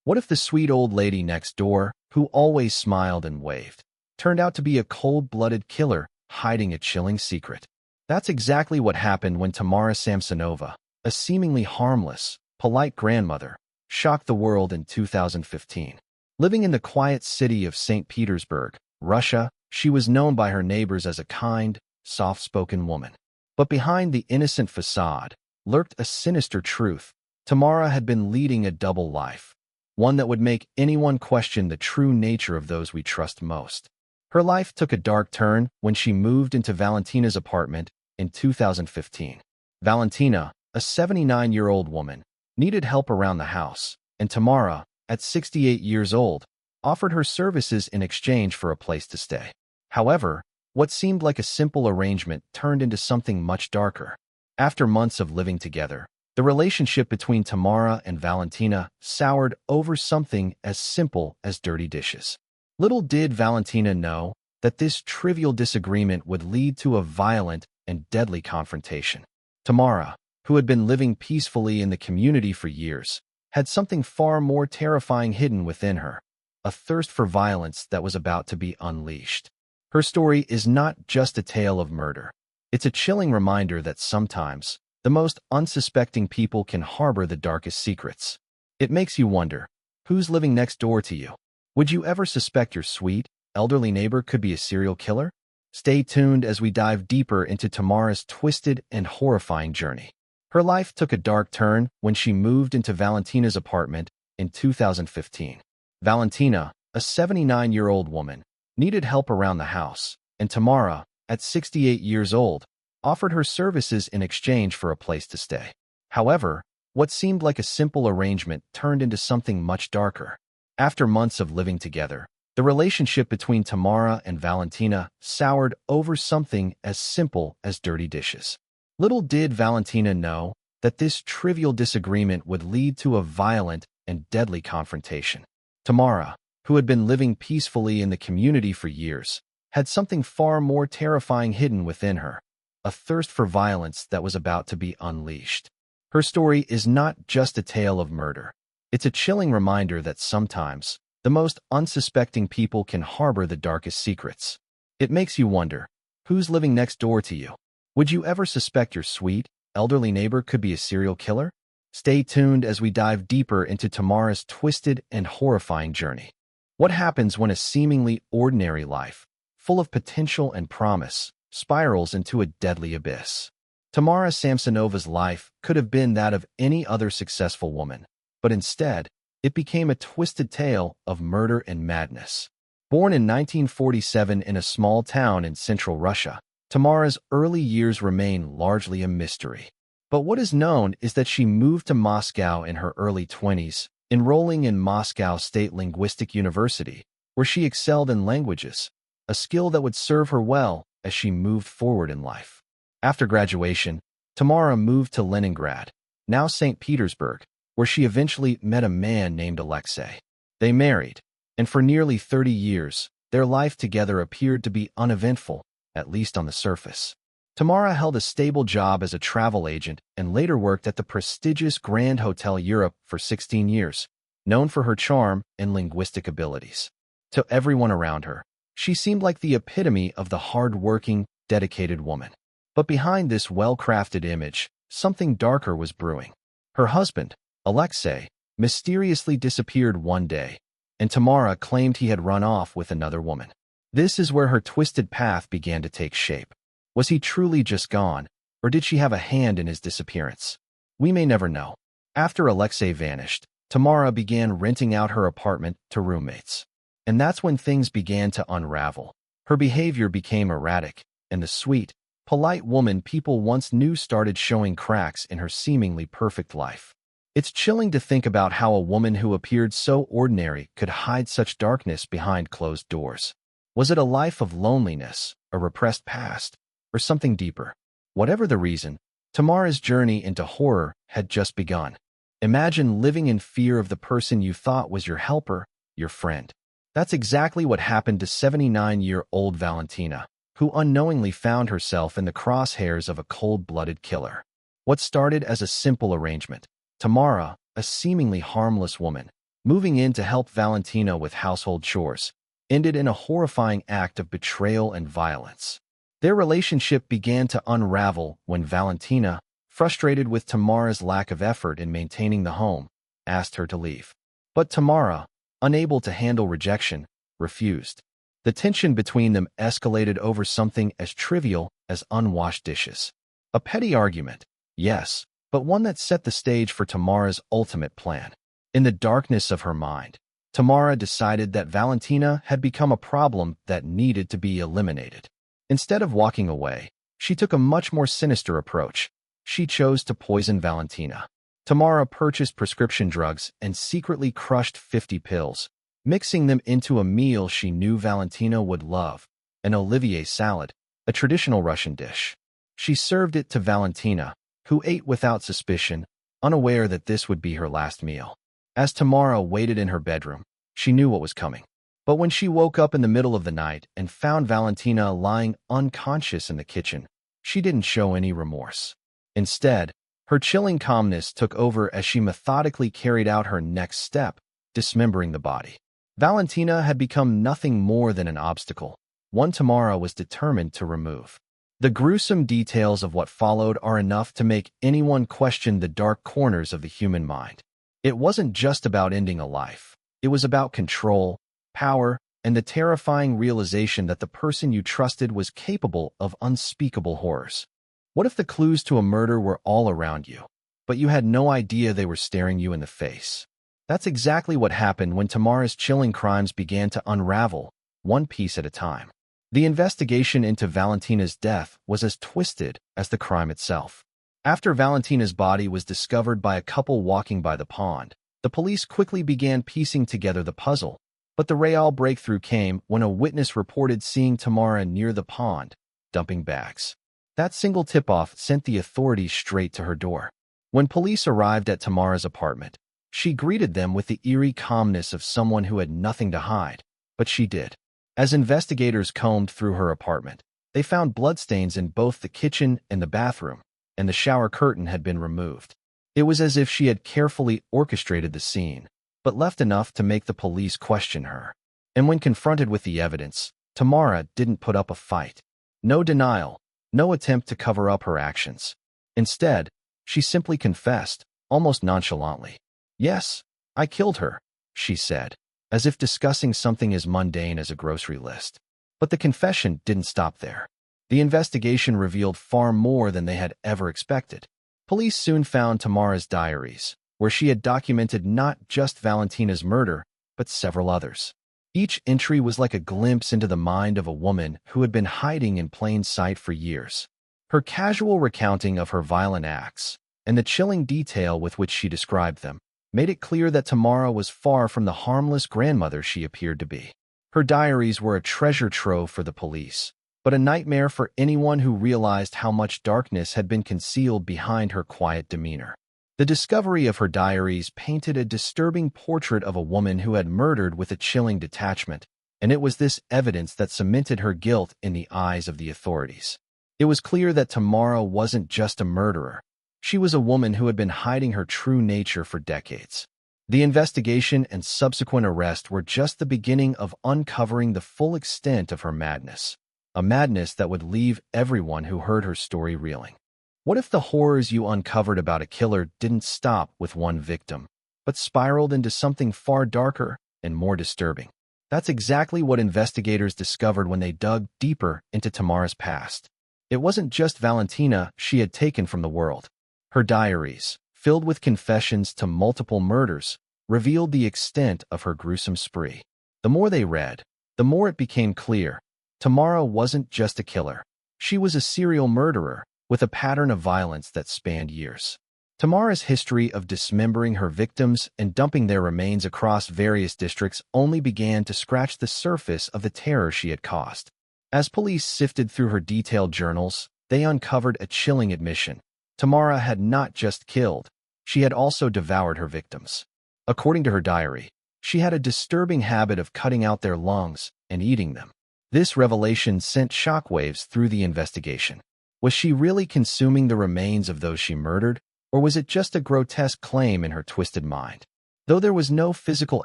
What if the sweet old lady next door, who always smiled and waved, turned out to be a cold-blooded killer hiding a chilling secret? That's exactly what happened when Tamara Samsonova, a seemingly harmless, polite grandmother, shocked the world in 2015. Living in the quiet city of St. Petersburg, Russia, she was known by her neighbors as a kind, soft-spoken woman. But behind the innocent facade lurked a sinister truth. Tamara had been leading a double life, one that would make anyone question the true nature of those we trust most. Her life took a dark turn when she moved into Valentina's apartment in 2015. Valentina, a 79-year-old woman, needed help around the house, and Tamara, at 68 years old, offered her services in exchange for a place to stay. However, what seemed like a simple arrangement turned into something much darker. After months of living together, the relationship between Tamara and Valentina soured over something as simple as dirty dishes. Little did Valentina know that this trivial disagreement would lead to a violent and deadly confrontation. Tamara, who had been living peacefully in the community for years, had something far more terrifying hidden within her, a thirst for violence that was about to be unleashed. Her story is not just a tale of murder. It's a chilling reminder that sometimes the most unsuspecting people can harbor the darkest secrets. It makes you wonder, who's living next door to you? Would you ever suspect your sweet, elderly neighbor could be a serial killer? Stay tuned as we dive deeper into Tamara's twisted and horrifying journey. Her life took a dark turn when she moved into Valentina's apartment in 2015. Valentina, a 79-year-old woman, needed help around the house, and Tamara, at 68 years old, offered her services in exchange for a place to stay. However, what seemed like a simple arrangement turned into something much darker. After months of living together, the relationship between Tamara and Valentina soured over something as simple as dirty dishes. Little did Valentina know that this trivial disagreement would lead to a violent and deadly confrontation. Tamara, who had been living peacefully in the community for years, had something far more terrifying hidden within her, a thirst for violence that was about to be unleashed. Her story is not just a tale of murder. It's a chilling reminder that sometimes the most unsuspecting people can harbor the darkest secrets. It makes you wonder, who's living next door to you? Would you ever suspect your sweet, elderly neighbor could be a serial killer? Stay tuned as we dive deeper into Tamara's twisted and horrifying journey. What happens when a seemingly ordinary life, full of potential and promise, spirals into a deadly abyss? Tamara Samsonova's life could have been that of any other successful woman, but instead, it became a twisted tale of murder and madness. Born in 1947 in a small town in central Russia, Tamara's early years remain largely a mystery. But what is known is that she moved to Moscow in her early 20s, enrolling in Moscow State Linguistic University, where she excelled in languages, a skill that would serve her well as she moved forward in life. After graduation, Tamara moved to Leningrad, now St. Petersburg, where she eventually met a man named Alexei. They married, and for nearly 30 years, their life together appeared to be uneventful, at least on the surface. Tamara held a stable job as a travel agent and later worked at the prestigious Grand Hotel Europe for 16 years, known for her charm and linguistic abilities. To everyone around her, she seemed like the epitome of the hard-working, dedicated woman. But behind this well-crafted image, something darker was brewing. Her husband, Alexei, mysteriously disappeared one day, and Tamara claimed he had run off with another woman. This is where her twisted path began to take shape. Was he truly just gone, or did she have a hand in his disappearance? We may never know. After Alexei vanished, Tamara began renting out her apartment to roommates. And that's when things began to unravel. Her behavior became erratic, and the sweet, polite woman people once knew started showing cracks in her seemingly perfect life. It's chilling to think about how a woman who appeared so ordinary could hide such darkness behind closed doors. Was it a life of loneliness, a repressed past, or something deeper? Whatever the reason, Tamara's journey into horror had just begun. Imagine living in fear of the person you thought was your helper, your friend. That's exactly what happened to 79-year-old Valentina, who unknowingly found herself in the crosshairs of a cold-blooded killer. What started as a simple arrangement, Tamara, a seemingly harmless woman, moving in to help Valentina with household chores, ended in a horrifying act of betrayal and violence. Their relationship began to unravel when Valentina, frustrated with Tamara's lack of effort in maintaining the home, asked her to leave. But Tamara, unable to handle rejection, refused. The tension between them escalated over something as trivial as unwashed dishes. A petty argument, yes, but one that set the stage for Tamara's ultimate plan. In the darkness of her mind, Tamara decided that Valentina had become a problem that needed to be eliminated. Instead of walking away, she took a much more sinister approach. She chose to poison Valentina. Tamara purchased prescription drugs and secretly crushed 50 pills, mixing them into a meal she knew Valentina would love, an Olivier salad, a traditional Russian dish. She served it to Valentina, who ate without suspicion, unaware that this would be her last meal. As Tamara waited in her bedroom, she knew what was coming. But when she woke up in the middle of the night and found Valentina lying unconscious in the kitchen, she didn't show any remorse. Instead, her chilling calmness took over as she methodically carried out her next step, dismembering the body. Valentina had become nothing more than an obstacle, one Tamara was determined to remove. The gruesome details of what followed are enough to make anyone question the dark corners of the human mind. It wasn't just about ending a life. It was about control, power, and the terrifying realization that the person you trusted was capable of unspeakable horrors. What if the clues to a murder were all around you, but you had no idea they were staring you in the face? That's exactly what happened when Tamara's chilling crimes began to unravel, one piece at a time. The investigation into Valentina's death was as twisted as the crime itself. After Valentina's body was discovered by a couple walking by the pond, the police quickly began piecing together the puzzle. But the real breakthrough came when a witness reported seeing Tamara near the pond, dumping bags. That single tip-off sent the authorities straight to her door. When police arrived at Tamara's apartment, she greeted them with the eerie calmness of someone who had nothing to hide, but she did. As investigators combed through her apartment, they found bloodstains in both the kitchen and the bathroom, and the shower curtain had been removed. It was as if she had carefully orchestrated the scene, but left enough to make the police question her. And when confronted with the evidence, Tamara didn't put up a fight. No denial, no attempt to cover up her actions. Instead, she simply confessed, almost nonchalantly. "Yes, I killed her," she said, as if discussing something as mundane as a grocery list. But the confession didn't stop there. The investigation revealed far more than they had ever expected. Police soon found Tamara's diaries, where she had documented not just Valentina's murder, but several others. Each entry was like a glimpse into the mind of a woman who had been hiding in plain sight for years. Her casual recounting of her violent acts, and the chilling detail with which she described them, made it clear that Tamara was far from the harmless grandmother she appeared to be. Her diaries were a treasure trove for the police, but a nightmare for anyone who realized how much darkness had been concealed behind her quiet demeanor. The discovery of her diaries painted a disturbing portrait of a woman who had murdered with a chilling detachment, and it was this evidence that cemented her guilt in the eyes of the authorities. It was clear that Tamara wasn't just a murderer. She was a woman who had been hiding her true nature for decades. The investigation and subsequent arrest were just the beginning of uncovering the full extent of her madness, a madness that would leave everyone who heard her story reeling. What if the horrors you uncovered about a killer didn't stop with one victim, but spiraled into something far darker and more disturbing? That's exactly what investigators discovered when they dug deeper into Tamara's past. It wasn't just Valentina she had taken from the world. Her diaries, filled with confessions to multiple murders, revealed the extent of her gruesome spree. The more they read, the more it became clear. Tamara wasn't just a killer. She was a serial murderer, with a pattern of violence that spanned years. Tamara's history of dismembering her victims and dumping their remains across various districts only began to scratch the surface of the terror she had caused. As police sifted through her detailed journals, they uncovered a chilling admission. Tamara had not just killed, she had also devoured her victims. According to her diary, she had a disturbing habit of cutting out their lungs and eating them. This revelation sent shockwaves through the investigation. Was she really consuming the remains of those she murdered, or was it just a grotesque claim in her twisted mind? Though there was no physical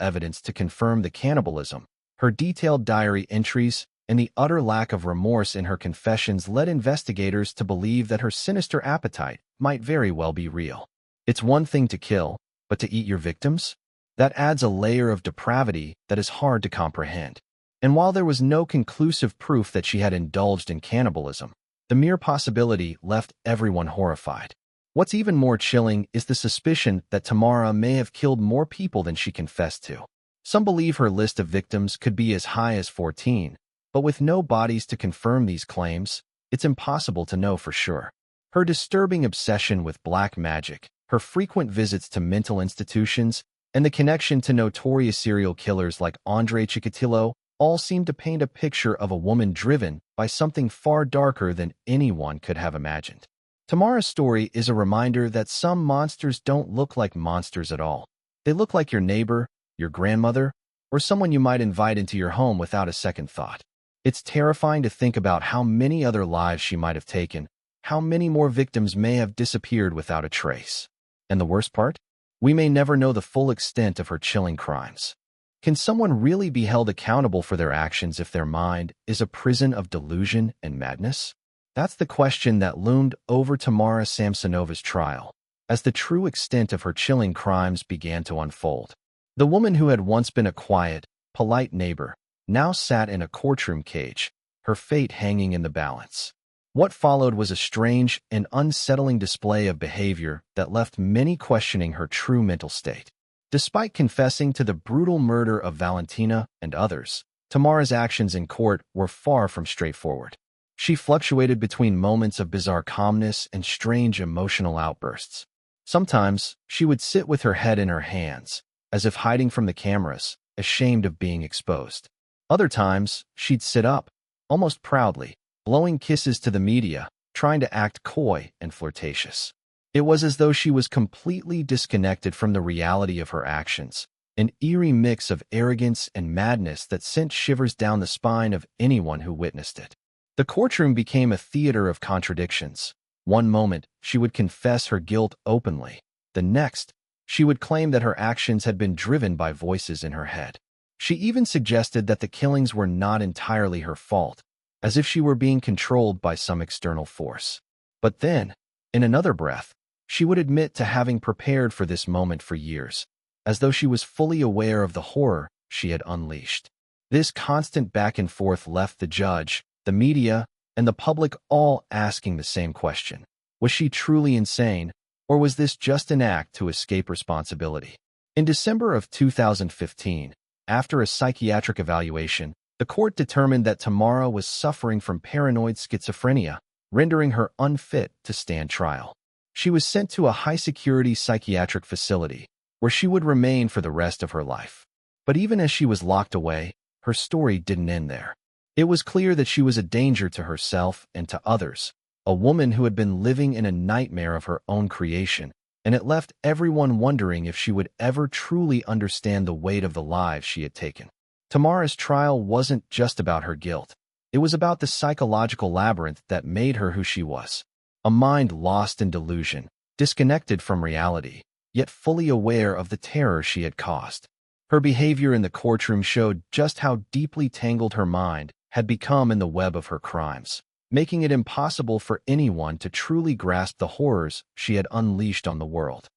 evidence to confirm the cannibalism, her detailed diary entries and the utter lack of remorse in her confessions led investigators to believe that her sinister appetite might very well be real. It's one thing to kill, but to eat your victims? That adds a layer of depravity that is hard to comprehend. And while there was no conclusive proof that she had indulged in cannibalism, the mere possibility left everyone horrified. What's even more chilling is the suspicion that Tamara may have killed more people than she confessed to. Some believe her list of victims could be as high as 14, but with no bodies to confirm these claims, it's impossible to know for sure. Her disturbing obsession with black magic, her frequent visits to mental institutions, and the connection to notorious serial killers like Andre Chikatilo all seem to paint a picture of a woman driven by something far darker than anyone could have imagined. Tamara's story is a reminder that some monsters don't look like monsters at all. They look like your neighbor, your grandmother, or someone you might invite into your home without a second thought. It's terrifying to think about how many other lives she might have taken, how many more victims may have disappeared without a trace. And the worst part? We may never know the full extent of her chilling crimes. Can someone really be held accountable for their actions if their mind is a prison of delusion and madness? That's the question that loomed over Tamara Samsonova's trial, as the true extent of her chilling crimes began to unfold. The woman who had once been a quiet, polite neighbor now sat in a courtroom cage, her fate hanging in the balance. What followed was a strange and unsettling display of behavior that left many questioning her true mental state. Despite confessing to the brutal murder of Valentina and others, Tamara's actions in court were far from straightforward. She fluctuated between moments of bizarre calmness and strange emotional outbursts. Sometimes, she would sit with her head in her hands, as if hiding from the cameras, ashamed of being exposed. Other times, she'd sit up, almost proudly, blowing kisses to the media, trying to act coy and flirtatious. It was as though she was completely disconnected from the reality of her actions, an eerie mix of arrogance and madness that sent shivers down the spine of anyone who witnessed it. The courtroom became a theater of contradictions. One moment, she would confess her guilt openly. The next, she would claim that her actions had been driven by voices in her head. She even suggested that the killings were not entirely her fault, as if she were being controlled by some external force. But then, in another breath, she would admit to having prepared for this moment for years, as though she was fully aware of the horror she had unleashed. This constant back and forth left the judge, the media, and the public all asking the same question. Was she truly insane, or was this just an act to escape responsibility? In December of 2015, after a psychiatric evaluation, the court determined that Tamara was suffering from paranoid schizophrenia, rendering her unfit to stand trial. She was sent to a high-security psychiatric facility, where she would remain for the rest of her life. But even as she was locked away, her story didn't end there. It was clear that she was a danger to herself and to others, a woman who had been living in a nightmare of her own creation, and it left everyone wondering if she would ever truly understand the weight of the lives she had taken. Tamara's trial wasn't just about her guilt. It was about the psychological labyrinth that made her who she was, a mind lost in delusion, disconnected from reality, yet fully aware of the terror she had caused. Her behavior in the courtroom showed just how deeply tangled her mind had become in the web of her crimes, making it impossible for anyone to truly grasp the horrors she had unleashed on the world.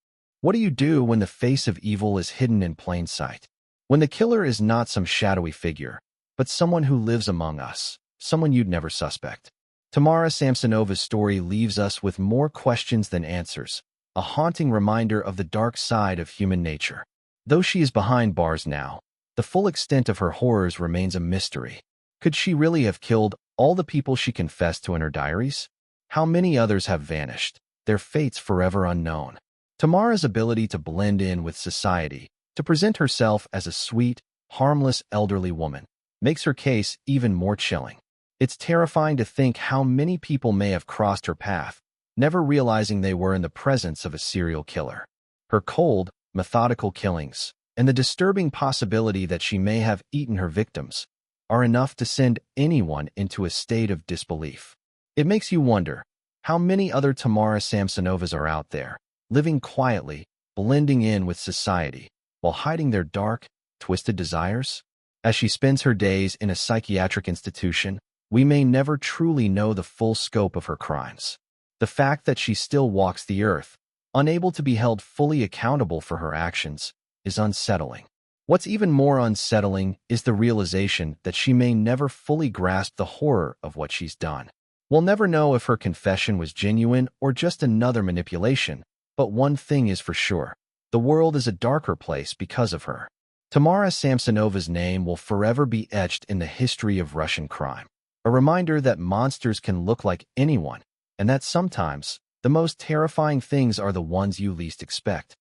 What do you do when the face of evil is hidden in plain sight? When the killer is not some shadowy figure, but someone who lives among us, someone you'd never suspect? Tamara Samsonova's story leaves us with more questions than answers, a haunting reminder of the dark side of human nature. Though she is behind bars now, the full extent of her horrors remains a mystery. Could she really have killed all the people she confessed to in her diaries? How many others have vanished, their fates forever unknown? Tamara's ability to blend in with society, to present herself as a sweet, harmless elderly woman, makes her case even more chilling. It's terrifying to think how many people may have crossed her path, never realizing they were in the presence of a serial killer. Her cold, methodical killings, and the disturbing possibility that she may have eaten her victims, are enough to send anyone into a state of disbelief. It makes you wonder, how many other Tamara Samsonovas are out there, living quietly, blending in with society, while hiding their dark, twisted desires? As she spends her days in a psychiatric institution, we may never truly know the full scope of her crimes. The fact that she still walks the earth, unable to be held fully accountable for her actions, is unsettling. What's even more unsettling is the realization that she may never fully grasp the horror of what she's done. We'll never know if her confession was genuine or just another manipulation, but one thing is for sure. The world is a darker place because of her. Tamara Samsonova's name will forever be etched in the history of Russian crime. A reminder that monsters can look like anyone, and that sometimes, the most terrifying things are the ones you least expect.